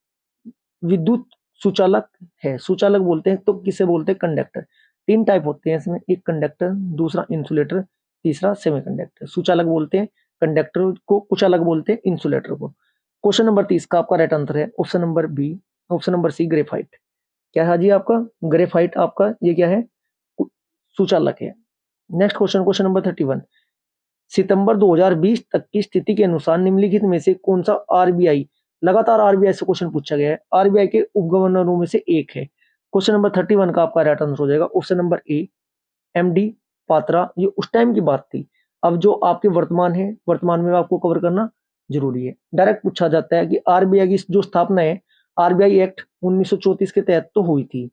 A: विद्युत सुचालक है? सुचालक बोलते हैं तो किसे बोलते हैं? कंडक्टर। 3 टाइप होते हैं इसमें, एक कंडक्टर, दूसरा इंसुलेटर, तीसरा सेमीकंडक्टर। सुचालक बोलते हैं कंडक्टर को, कुचालक बोलते हैं इंसुलेटर को। क्वेश्चन नंबर 30 का आपका राइट आंसर है option number B, option number C, graphite. क्या है जी आपका? ग्रेफाइट आपका ये क्या है? सुचालक है। Next question, question number 31। सितंबर 2020 तक की स्थिति के अनुसार निम्नलिखित में से कौन सा आरबीआई, लगातार आरबीआई से क्वेश्चन पूछा गया है, आरबीआई के उप गवर्नरों में से एक है। क्वेश्चन नंबर 31 का आपका राइट आंसर हो जाएगा option number A, MD Patra. ये उस टाइम की बात थी, अब जो आपके वर्तमान में आपको कवर करना जरूरी है। डायरेक्ट पूछा जाता है कि आरबीआई की जो स्थापना है, आरबीआई एक्ट 1934 के तहत तो हुई थी।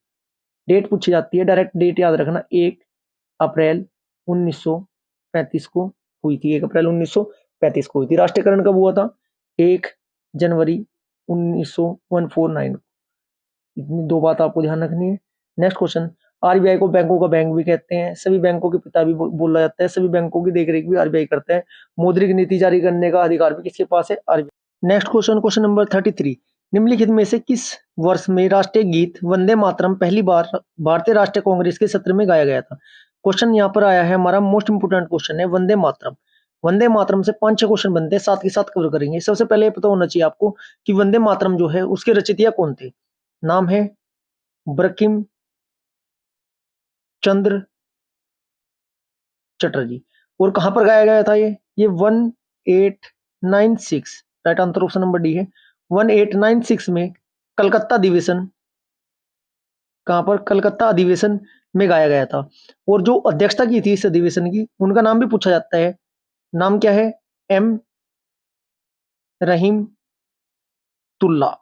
A: डेट पूछी जाती है, डायरेक्ट डेट याद रखना, 1 अप्रैल 1935 को हुई थी। 1 अप्रैल 1935 को हुई थी। राष्ट्रीयकरण कब हुआ था? 1 जनवरी 1949। इतनी 2 बात आपको ध्यान रखनी है। नेक्स्ट क्वेश्चन, आरबीआई को बैंकों का बैंक भी कहते हैं, सभी बैंकों के पिता भी बोला जाता है, सभी बैंकों की देखरेख भी आरबीआई करता है। मौद्रिक नीति जारी करने का अधिकार भी किसके पास है? RBI. Next question, question number 33। निम्नलिखित में से किस वर्ष में राष्ट्रीय गीत वंदे मातरम पहली बार भारतीय राष्ट्रीय कांग्रेस के सत्र में गाया गया था? क्वेश्चन यहाँ पर आया है, हमारा मोस्ट इंपोर्टेंट क्वेश्चन है वंदे मातरम। वंदे मातरम से 5-6 क्वेश्चन बनते हैं, साथ के साथ कवर करेंगे। सबसे पहले पता होना चाहिए आपको कि वंदे मातरम जो है उसके रचयिता कौन थे। नाम है बंकिम चंद्र चटर्जी। और कहां पर गाया गया था ये 1896, right answer option number D है। 1896 में कलकत्ता अधिवेशन कहाँ पर? कलकत्ता अधिवेशन में गाया गया था। और जो अध्यक्षता की थी इस अधिवेशन की, उनका नाम भी पूछा जाता है। नाम क्या है? एम रहीम तुल्ला,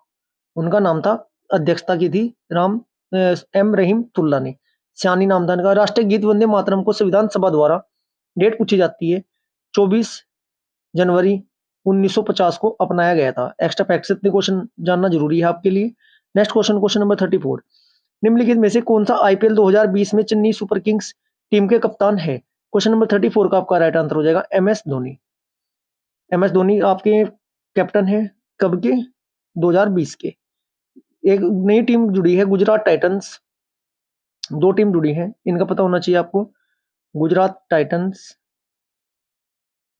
A: उनका नाम था। अध्यक्षता की थी एम रहीम तुल्ला ने। सियानी नाम था इनका। राष्ट्रीय गीत वंदे मातरम को संविधान सभा द्वारा, डेट पूछी जाती है, 24 जनवरी 1950 को अपनाया गया था। एक्स्ट्रा फैक्ट से इतने क्वेश्चन जानना जरूरी है आपके लिए। Next question, question number 34। निम्नलिखित में से कौन सा आईपीएल 2020 में चेन्नई सुपर किंग्स टीम के कप्तान है? क्वेश्चन नंबर 34 का आपका राइट आंसर हो जाएगा M S Dhoni. M S Dhoni आपके कैप्टन है, कब के? 2020 के। एक नई टीम जुड़ी है, गुजरात टाइटंस। दो टीम जुड़ी है, इनका पता होना चाहिए आपको। गुजरात टाइटंस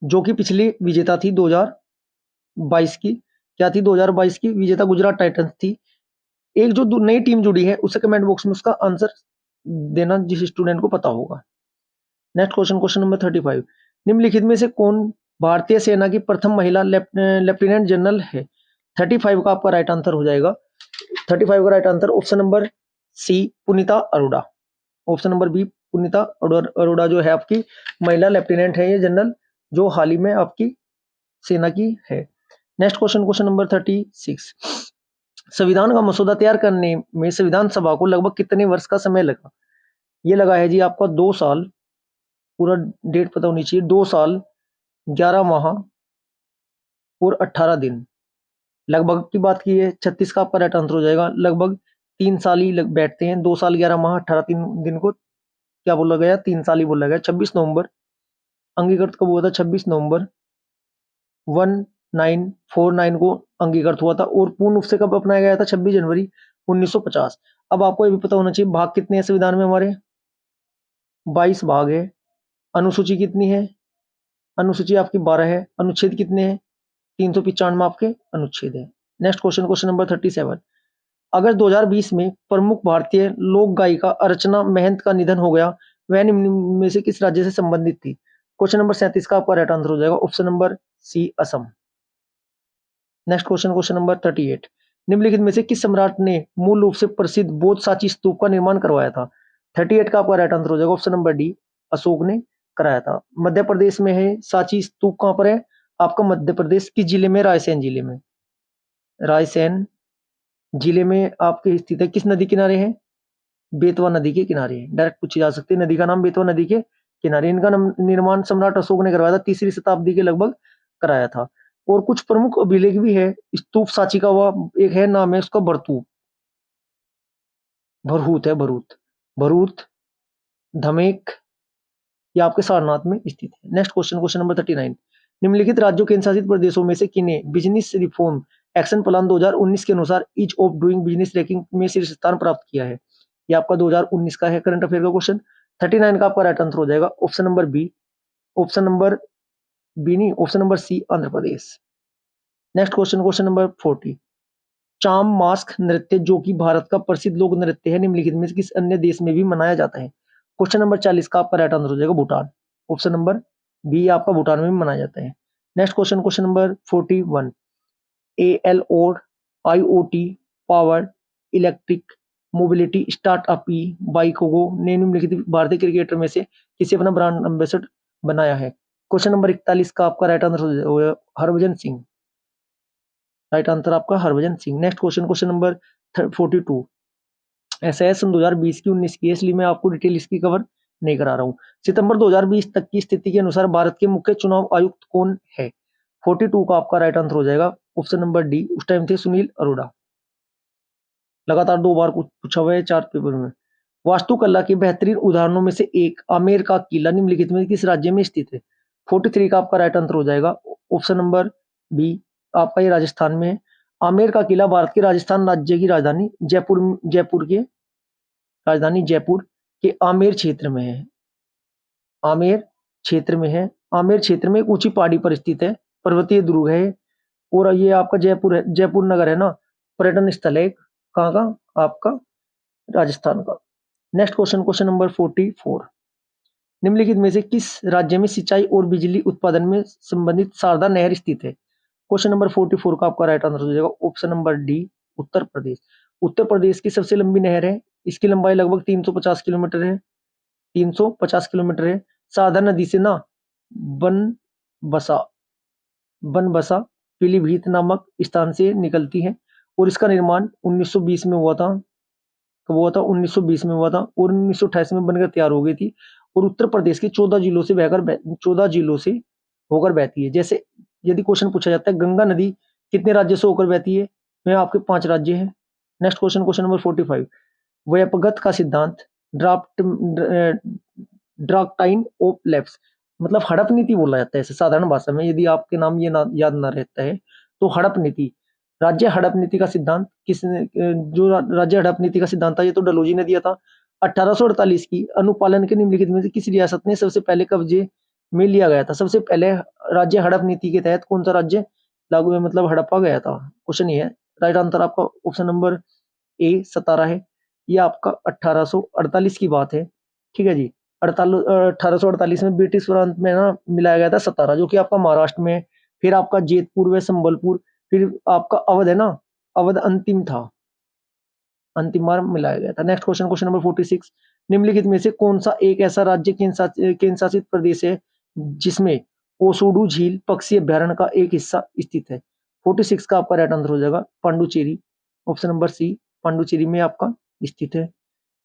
A: जो कि पिछली विजेता थी 2022 की। क्या थी? 2022 की विजेता गुजरात टाइटंस थी। एक जो नई टीम जुड़ी है, उसे कमेंट बॉक्स में उसका आंसर देना जिस स्टूडेंट को पता होगा। Next question, question number 35। निम्नलिखित में से कौन भारतीय सेना की प्रथम महिला लेफ्टिनेंट जनरल है? 35 का आपका राइट आंसर हो जाएगा। 35 का right answer option number C, Punita Arora. Option number B, Punita Arora जो है आपकी महिला लेफ्टिनेंट है, ये जनरल, जो हाल ही में आपकी सेना की है। Next question, question number 36। संविधान का मसौदा तैयार करने में संविधान सभा को लगभग कितने वर्ष का समय लगा? ये लगा है जी आपका 2 साल, पूरा डेट पता होनी चाहिए। 2 साल 11 माह और 18 दिन। लगभग की बात की है, 36 का आपका राइट आंसर हो जाएगा। लगभग 3 साल ही बैठते हैं। 2 साल 11 माह 18 दिन को क्या बोला गया? 3 साल ही बोला गया। 26 नवंबर अंगीकृत कब हुआ था? 26 नवंबर 1949 को अंगीकृत हुआ था। और पूर्ण रूप से कब अपनाया गया था? 26 जनवरी 1950। अब आपको ये भी पता होना चाहिए भाग कितने हैं संविधान में हमारे? 22 भाग है। अनुसूची कितनी है? अनुसूची आपकी 12 है। अनुच्छेद कितने हैं? 395 आपके अनुच्छेद है। Next question, question number 37। अगस्त 2020 में प्रमुख भारतीय लोक गायिका अर्चना महंत का निधन हो गया, वह निम्न में से किस राज्य से संबंधित थी? क्वेश्चन नंबर 37 का आपका राइट आंसर हो जाएगा option number C, Assam. Next question, question number 38। निम्नलिखित में से किस सम्राट ने मूल रूप से प्रसिद्ध बोध साची स्तूप का निर्माण करवाया था? 38 का आपका राइट आंसर हो जाएगा ऑप्शन नंबर डी, अशोक ने कराया था। मध्य प्रदेश में है साची स्तूप। कहां पर है आपका? मध्य प्रदेश किस जिले में? रायसेन जिले में। रायसेन जिले में आपके स्थित है। किस नदी किनारे है? बेतवा नदी के किनारे है। डायरेक्ट पूछी जा सकती है, नदी का नाम बेतवा नदी के किनारे। इनका निर्माण सम्राट अशोक ने करवाया था, 3री शताब्दी के लगभग कराया था। और कुछ प्रमुख अभिलेख भी है स्तूप साची का। वह एक है, नाम है उसका भरतूप, भरहूत है, भरूत, भरूत धमेक, ये आपके सारनाथ में स्थित है। Next question, question number 39। निम्नलिखित राज्यों केंद्र शासित प्रदेशों में से किन्हें बिजनेस रिफॉर्म एक्शन प्लान 2019 के अनुसार ease of doing business ranking में शीर्ष स्थान प्राप्त किया है? ये आपका 2019 का है करंट अफेयर का क्वेश्चन। 39 का आपका राइट आंसर हो जाएगा option number B. Option number B नहीं, option number C, Andhra Pradesh. Next question, question number 40। Cham mask नृत्य जो कि भारत का प्रसिद्ध लोक नृत्य है, निम्नलिखित में से किस अन्य देश में भी मनाया जाता है? क्वेश्चन नंबर 40 का आपका राइट आंसर हो जाएगा भूटान। ऑप्शन नंबर बी आपका भूटान में मनाया जाता है। Next question, question number 41। एल और IoT powered electric mobility startup eBikeGo ने निम्नलिखित भारतीय क्रिकेटर में से किसे अपना ब्रांड एम्बेसडर बनाया है? क्वेश्चन नंबर 41 का आपका राइट आंसर हो जाएगा हरभजन सिंह। राइट आंसर आपका Harbhajan Singh. Next question, question number 42। ऐसा है सन 2020 की 19 की, इसलिए मैं आपको डिटेल इसकी कवर नहीं करा रहा हूँ। सितंबर 2020 तक की स्थिति के अनुसार भारत के मुख्य चुनाव आयुक्त कौन है? 42 का आपका राइट आंसर हो जाएगा ऑप्शन नंबर डी, उस टाइम थे सुनील अरोड़ा। लगातार 2 बार पूछा हुआ है 4 पेपर में। वास्तुकला के बेहतरीन उदाहरणों में से एक आमेर का किला निम्नलिखित में किस राज्य में स्थित है? 43 का आपका राइट आंसर हो जाएगा ऑप्शन नंबर बी, आपका ये राजस्थान में है। आमेर का किला भारत के राजस्थान राज्य की राजधानी जयपुर के राजधानी जयपुर के आमेर क्षेत्र में है। आमेर क्षेत्र में है। आमेर क्षेत्र में एक ऊंची पहाड़ी पर स्थित है, पर्वतीय दुर्ग है। और ये आपका जयपुर है, जयपुर नगर है ना, पर्यटन स्थल है। कहाँ का? आपका राजस्थान का। Next question, question number 44। निम्नलिखित में से किस राज्य में सिंचाई और बिजली उत्पादन में संबंधित शारदा नहर स्थित है? क्वेश्चन नंबर 44 का आपका राइट आंसर हो जाएगा option number D, Uttar Pradesh. Uttar Pradesh की सबसे लंबी नहर है, इसकी लंबाई लगभग 350 किलोमीटर है, 350 किलोमीटर है। शारदा नदी से ना बनबसा बनबसा पीलीभीत नामक स्थान से निकलती है और इसका निर्माण 1920 में हुआ था। कब हुआ था? 1920 में हुआ था और 1928 में बनकर तैयार हो गई थी और उत्तर प्रदेश के 14 जिलों से 14 जिलों से होकर बहती है। जैसे यदि क्वेश्चन पूछा जाता है गंगा नदी कितने राज्य से होकर बहती है, में आपके 5 राज्य हैं। नेक्स्ट क्वेश्चन, क्वेश्चन नंबर 45, व्यापगत का सिद्धांत ड्राफ्ट ड्राफ्टाइन ऑफ लैप्स, मतलब हड़प नीति बोला जाता है इसे साधारण भाषा में, यदि आपके नाम ये याद ना रहता है तो हड़प नीति। राज्य हड़प नीति का सिद्धांत किसने, जो राज्य हड़प नीति का सिद्धांत था ये तो डलहौजी ने दिया था। 1848 की अनुपालन के निम्नलिखित में से किस रियासत ने सबसे पहले कब्जे में लिया गया था? सबसे पहले राज्य हड़प नीति के तहत कौन सा राज्य लागू है, मतलब हड़पा गया था? क्वेश्चन ये है। राइट आंसर आपका ऑप्शन नंबर ए सतारा है। ये आपका 1848 की बात है, ठीक है जी। 1848 में ब्रिटिश प्रांत में ना मिलाया गया था सतारा, जो कि आपका महाराष्ट्र में, फिर आपका जेतपुर व संबलपुर, फिर आपका अवध है ना, अवध अंतिम था, अंतिम बार मिलाया गया था। नेक्स्ट क्वेश्चन, क्वेश्चन नंबर 46, निम्नलिखित में से कौन सा एक ऐसा राज्य केंद्र शासित प्रदेश है जिसमें ओसुडू झील पक्षी अभ्यारण्य का एक हिस्सा स्थित है? 46 का आपका राइट आंसर हो जाएगा Puducherry, option number C, Puducherry में आपका स्थित है।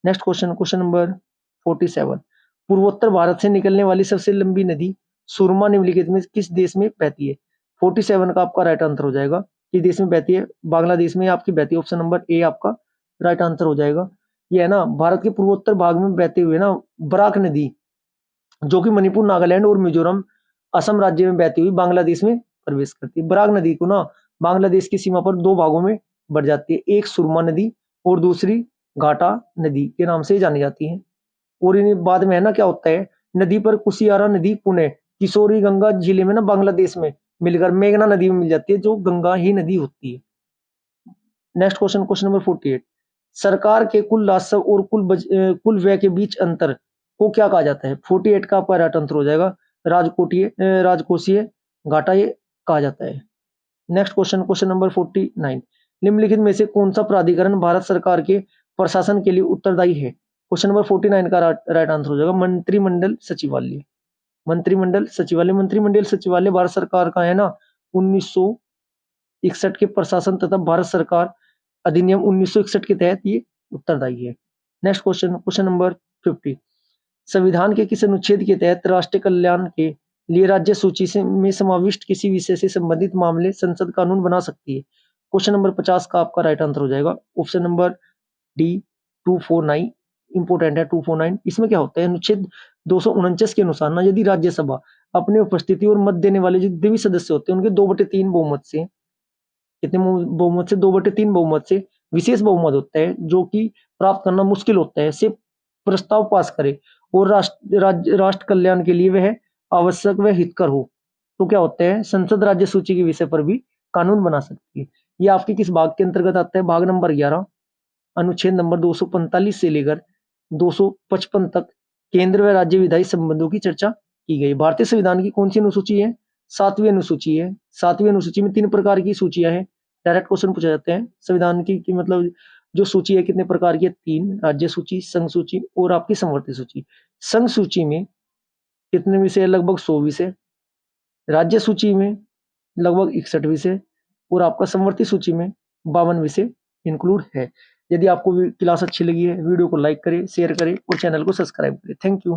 A: नेक्स्ट क्वेश्चन, क्वेश्चन नंबर 47, पूर्वोत्तर भारत से निकलने वाली सबसे लंबी नदी सुरमा निम्नलिखित में किस देश में बहती है? 47 का आपका राइट आंसर हो जाएगा, किस देश में बहती है? बांग्लादेश में आपकी बहती है, ऑप्शन नंबर ए आपका राइट आंसर हो जाएगा। ये है ना भारत के पूर्वोत्तर भाग में बहते हुए ना बराक नदी, जो कि मणिपुर, नागालैंड और मिजोरम, असम राज्य में बहती हुई बांग्लादेश में प्रवेश करती है। बराक नदी को ना बांग्लादेश की सीमा पर 2 भागों में बढ़ जाती है, एक सुरमा नदी और दूसरी घाटा नदी के नाम से जानी जाती है। और इन बाद में है ना क्या होता है, नदी पर कुशियारा नदी पुणे किशोरी गंगा जिले में ना बांग्लादेश में मिलकर मेघना नदी में मिल जाती है, जो गंगा ही नदी होती है। नेक्स्ट क्वेश्चन, क्वेश्चन नंबर 48, सरकार के कुल राजस्व और कुल व्यय के बीच अंतर को क्या कहा जाता है? 48 का आपका राइट आंसर हो जाएगा राजकोषीय घाटा ये कहा जाता है। नेक्स्ट क्वेश्चन, क्वेश्चन नंबर 49, निम्नलिखित में से कौन सा प्राधिकरण भारत सरकार के प्रशासन के लिए उत्तरदायी है? क्वेश्चन नंबर 49 का राइट आंसर हो जाएगा मंत्रिमंडल सचिवालय। मंत्रिमंडल सचिवालय, मंत्रिमंडल सचिवालय भारत सरकार का है ना 1961 के प्रशासन तथा भारत सरकार अधिनियम 1961 के तहत ये उत्तरदायी है। नेक्स्ट क्वेश्चन, क्वेश्चन नंबर 50, संविधान के किस अनुच्छेद के तहत राष्ट्रीय कल्याण के लिए राज्य सूची में समाविष्ट किसी विषय से संबंधित मामले संसद कानून बना सकती है? क्वेश्चन नंबर 50 का आपका राइट आंसर हो जाएगा, ऑप्शन नंबर डी 249, इंपोर्टेंट है 249। इसमें क्या होता है, अनुच्छेद 249 के अनुसार ना यदि राज्यसभा अपनी उपस्थिति और मत देने वाले जितने भी सदस्य होते हैं उनके 2/3 बहुमत से, कितने बहुमत से? 2/3 बहुमत से विशेष बहुमत होता है जो कि प्राप्त करना मुश्किल होता है, से प्रस्ताव पास करे और राष्ट्र कल्याण के लिए वह आवश्यक व हितकर हो, तो क्या होता है, संसद राज्य सूची के विषय पर भी कानून बना सकती है। ये आपके किस भाग के अंतर्गत आता है? भाग नंबर 11, अनुच्छेद नंबर 245 से लेकर 255 तक केंद्र व राज्य विधायी संबंधों की चर्चा की गई। भारतीय संविधान की कौन सी अनुसूची है? 7वीं अनुसूची है। 7वीं अनुसूची में 3 प्रकार की सूचियां हैं। डायरेक्ट क्वेश्चन पूछा जाता है संविधान की मतलब जो सूची है कितने प्रकार की है? 3, राज्य सूची, संघ सूची और आपकी संवर्ती सूची। संघ सूची में कितने विषय? लगभग 100 विषय। राज्य सूची में लगभग 61 विषय और आपका संवर्ती सूची में 52 विषय इंक्लूड है। यदि आपको क्लास अच्छी लगी है, वीडियो को लाइक करें, शेयर करें और चैनल को सब्सक्राइब करें। Thank you.